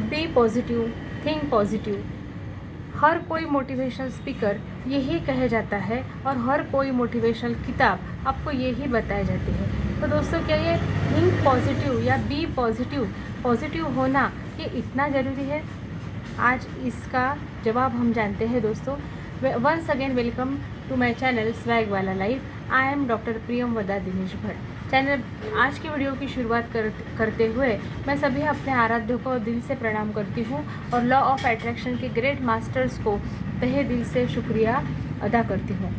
B positive, think positive. हर कोई motivational speaker यही कहे जाता है और हर कोई मोटिवेशनल किताब आपको यही बताई जाती है। तो दोस्तों, क्या ये थिंक पॉजिटिव या बी पॉजिटिव, पॉजिटिव होना ये इतना ज़रूरी है? आज इसका जवाब हम जानते हैं दोस्तों। Once again welcome to my channel swag वाला life. I am doctor Priyamvada Dinesh Bhatt. Channel आज की वीडियो की शुरुआत करते हुए मैं सभी अपने आराध्यों को दिल से प्रणाम करती हूँ और लॉ ऑफ अट्रैक्शन के ग्रेट मास्टर्स को तहे दिल से शुक्रिया अदा करती हूँ।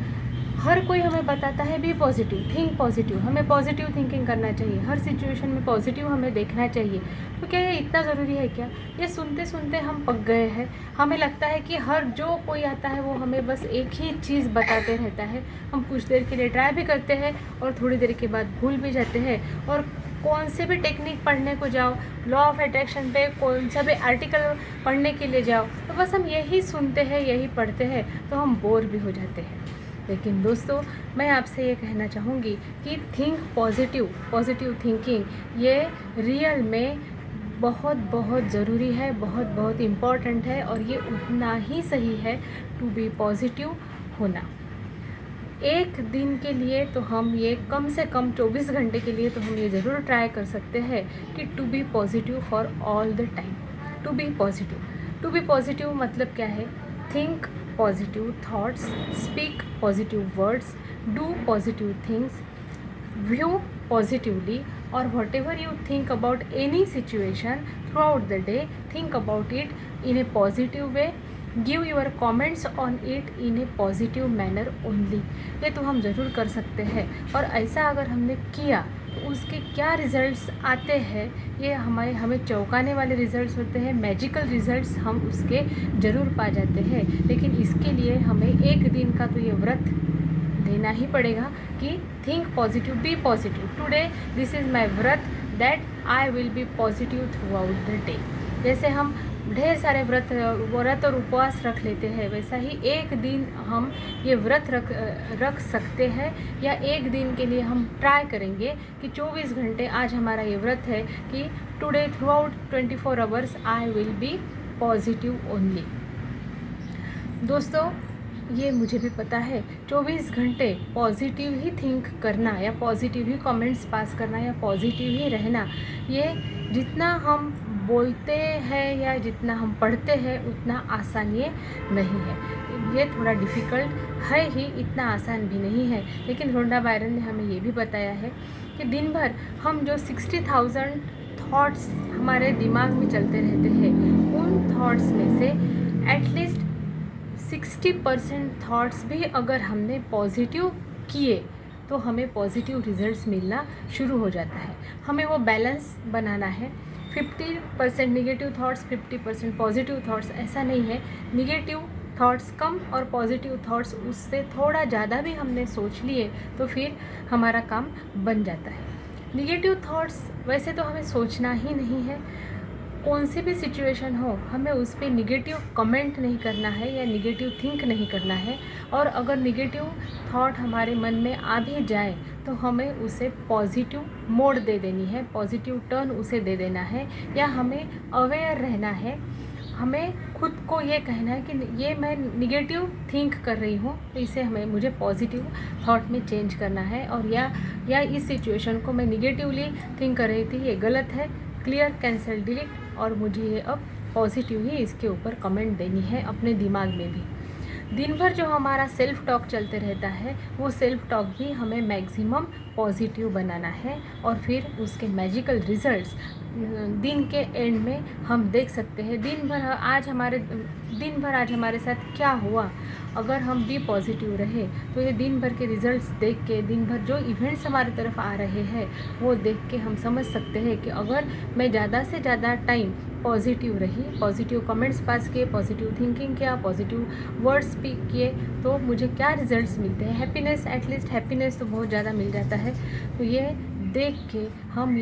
हर कोई हमें बताता है बी पॉजिटिव, थिंक पॉजिटिव, हमें पॉजिटिव थिंकिंग करना चाहिए, हर सिचुएशन में पॉजिटिव हमें देखना चाहिए। तो क्या ये इतना ज़रूरी है क्या? ये सुनते सुनते हम पक गए हैं। हमें लगता है कि हर जो कोई आता है वो हमें बस एक ही चीज़ बताते रहता है। हम कुछ देर के लिए ट्राई भी करते हैं और थोड़ी देर के बाद भूल भी जाते हैं। और कौन से भी टेक्निक पढ़ने को जाओ, लॉ ऑफ अट्रैक्शन पे कौन सा भी आर्टिकल पढ़ने के लिए जाओ, तो बस हम यही सुनते हैं, यही पढ़ते हैं, तो हम बोर भी हो जाते हैं। लेकिन दोस्तों, मैं आपसे ये कहना चाहूँगी कि थिंक पॉजिटिव, पॉजिटिव थिंकिंग ये रियल में बहुत बहुत ज़रूरी है, बहुत बहुत इम्पॉर्टेंट है और ये उतना ही सही है टू बी पॉजिटिव होना। एक दिन के लिए तो हम ये कम से कम 24 घंटे के लिए तो हम ये ज़रूर ट्राई कर सकते हैं कि to be positive for all the time. To be positive मतलब क्या है? Think positive thoughts, speak positive words, do positive things, view positively, और whatever you think about any situation throughout the day, think about it in a positive way, give your comments on it in a positive manner only. ये तो हम ज़रूर कर सकते हैं और ऐसा अगर हमने किया तो उसके क्या रिज़ल्ट्स आते हैं, ये हमें चौंकाने वाले रिज़ल्ट्स होते हैं, मैजिकल रिज़ल्ट्स हम उसके ज़रूर पा जाते हैं। लेकिन इसके लिए हमें एक दिन का तो ये व्रत लेना ही पड़ेगा कि think positive, be positive. Today this is my व्रत that I will be positive throughout the day. जैसे हम ढेर सारे व्रत और उपवास रख लेते हैं, वैसा ही एक दिन हम ये व्रत रख सकते हैं, या एक दिन के लिए हम ट्राई करेंगे कि 24 घंटे आज हमारा ये व्रत है कि today through out 24 hours I will be positive only. दोस्तों, ये मुझे भी पता है 24 घंटे पॉजिटिव ही थिंक करना या पॉजिटिव ही कमेंट्स पास करना या पॉजिटिव ही रहना, ये जितना हम बोलते हैं या जितना हम पढ़ते हैं उतना आसान ये नहीं है। ये थोड़ा डिफ़िकल्ट है ही, इतना आसान भी नहीं है। लेकिन रोंडा बायरन ने हमें ये भी बताया है कि दिन भर हम जो 60,000 थॉट्स हमारे दिमाग में चलते रहते हैं, उन थॉट्स में से एटलीस्ट 60% थॉट्स भी अगर हमने पॉजिटिव किए तो हमें पॉजिटिव रिजल्ट्स मिलना शुरू हो जाता है। हमें वो बैलेंस बनाना है। 50% निगेटिव थॉट्स, 50% पॉजिटिव थॉट्स, ऐसा नहीं है। निगेटिव थॉट्स कम और पॉजिटिव थॉट्स उससे थोड़ा ज़्यादा भी हमने सोच लिए तो फिर हमारा काम बन जाता है। निगेटिव थॉट्स वैसे तो हमें सोचना ही नहीं है। कौन सी भी सिचुएशन हो, हमें उस पर निगेटिव कमेंट नहीं करना है या निगेटिव थिंक नहीं करना है। और अगर निगेटिव थॉट हमारे मन में आ भी जाए तो हमें उसे पॉजिटिव मोड़ दे देनी है, पॉजिटिव टर्न उसे दे देना है, या हमें अवेयर रहना है। हमें खुद को ये कहना है कि ये मैं निगेटिव थिंक कर रही हूँ, तो इसे मुझे पॉजिटिव थॉट में चेंज करना है। और या इस सिचुएशन को मैं निगेटिवली थिंक कर रही थी, ये गलत है, क्लियर, कैंसिल, डिलीट, और मुझे ये अब पॉजिटिव ही इसके ऊपर कमेंट देनी है अपने दिमाग में भी। दिन भर जो हमारा सेल्फ टॉक चलते रहता है, वो सेल्फ टॉक भी हमें मैक्सिमम पॉजिटिव बनाना है और फिर उसके मैजिकल रिजल्ट्स दिन के एंड में हम देख सकते हैं। दिन भर आज हमारे साथ क्या हुआ, अगर हम भी पॉजिटिव रहे तो ये दिन भर के रिजल्ट्स देख के, दिन भर जो इवेंट्स हमारी तरफ आ रहे हैं वो देख के हम समझ सकते हैं कि अगर मैं ज़्यादा से ज़्यादा टाइम पॉजिटिव रही, पॉजिटिव कमेंट्स पास किए, पॉजिटिव थिंकिंग किया, पॉजिटिव वर्ड्स स्पीक किए, तो मुझे क्या रिजल्ट्स मिलते हैं। हैप्पीनेस, एटलीस्ट हैप्पीनेस तो बहुत ज़्यादा मिल जाता है। तो ये देख के हम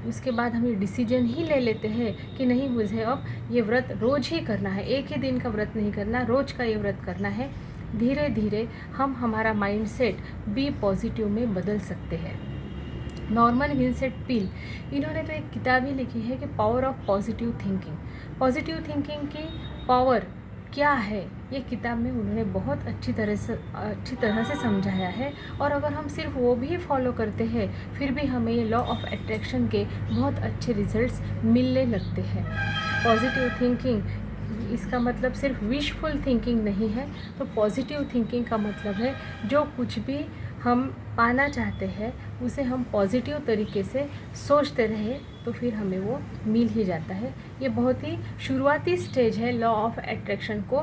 उसके बाद हम ये डिसीजन ही ले लेते हैं कि नहीं, मुझे अब ये व्रत रोज़ ही करना है, एक ही दिन का व्रत नहीं करना, रोज़ का ये व्रत करना है। धीरे धीरे हम हमारा माइंडसेट बी पॉजिटिव में बदल सकते हैं। नॉर्मन विंसेंट पील, इन्होंने तो एक किताब ही लिखी है कि power of positive thinking. Positive thinking की पावर क्या है, ये किताब में उन्होंने बहुत अच्छी तरह से समझाया है। और अगर हम सिर्फ वो भी फॉलो करते हैं फिर भी हमें ये लॉ ऑफ अट्रैक्शन के बहुत अच्छे रिजल्ट्स मिलने लगते हैं। पॉजिटिव थिंकिंग, इसका मतलब सिर्फ विशफुल थिंकिंग नहीं है। तो पॉजिटिव थिंकिंग का मतलब है जो कुछ भी हम पाना चाहते हैं उसे हम पॉजिटिव तरीके से सोचते रहे तो फिर हमें वो मिल ही जाता है। ये बहुत ही शुरुआती स्टेज है लॉ ऑफ अट्रैक्शन को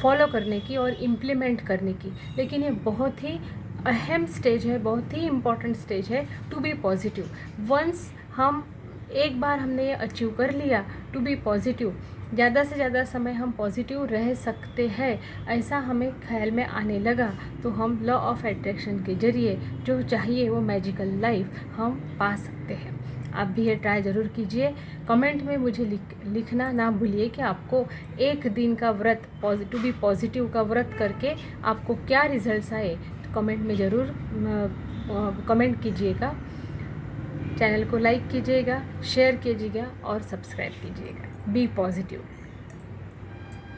फॉलो करने की और इम्प्लीमेंट करने की, लेकिन ये बहुत ही अहम स्टेज है, बहुत ही इम्पॉर्टेंट स्टेज है टू बी पॉजिटिव। वंस हम एक बार हमने ये अचीव कर लिया टू बी पॉजिटिव, ज़्यादा से ज़्यादा समय हम पॉजिटिव रह सकते हैं, ऐसा हमें ख्याल में आने लगा तो हम लॉ ऑफ अट्रैक्शन के ज़रिए जो चाहिए वो मैजिकल लाइफ हम पा सकते हैं। आप भी ये ट्राई ज़रूर कीजिए। कमेंट में मुझे लिखना ना भूलिए कि आपको एक दिन का व्रत टू बी पॉजिटिव का व्रत करके आपको क्या रिजल्ट्स आए। तो कमेंट में ज़रूर कमेंट कीजिएगा। चैनल को लाइक कीजिएगा, शेयर कीजिएगा और सब्सक्राइब कीजिएगा। Be positive.